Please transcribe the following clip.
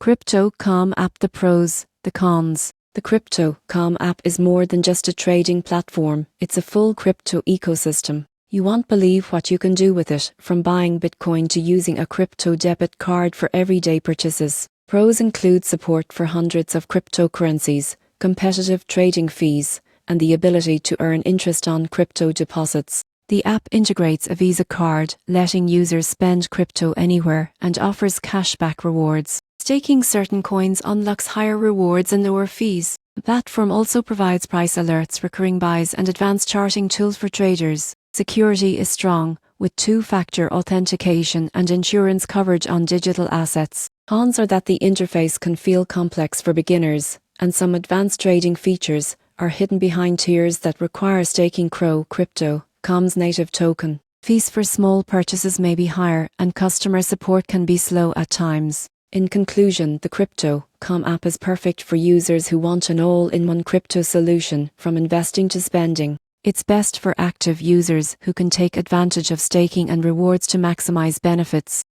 Cryptocom app. The pros, the cons. The Cryptocom app is more than just a trading platform, it's a full crypto ecosystem. You won't believe what you can do with it, from buying Bitcoin to using a crypto debit card for everyday purchases. Pros include support for hundreds of cryptocurrencies, competitive trading fees, and the ability to earn interest on crypto deposits. The app integrates a Visa card, letting users spend crypto anywhere, and offers cashback rewards. Staking certain coins unlocks higher rewards and lower fees. The platform also provides price alerts, recurring buys, and advanced charting tools for traders. Security is strong, with two-factor authentication and insurance coverage on digital assets. Cons are that the interface can feel complex for beginners, and some advanced trading features are hidden behind tiers that require staking Cryptocom's native token. Fees for small purchases may be higher, and customer support can be slow at times. In conclusion, the Cryptocom app is perfect for users who want an all-in-one crypto solution, from investing to spending. It's best for active users who can take advantage of staking and rewards to maximize benefits.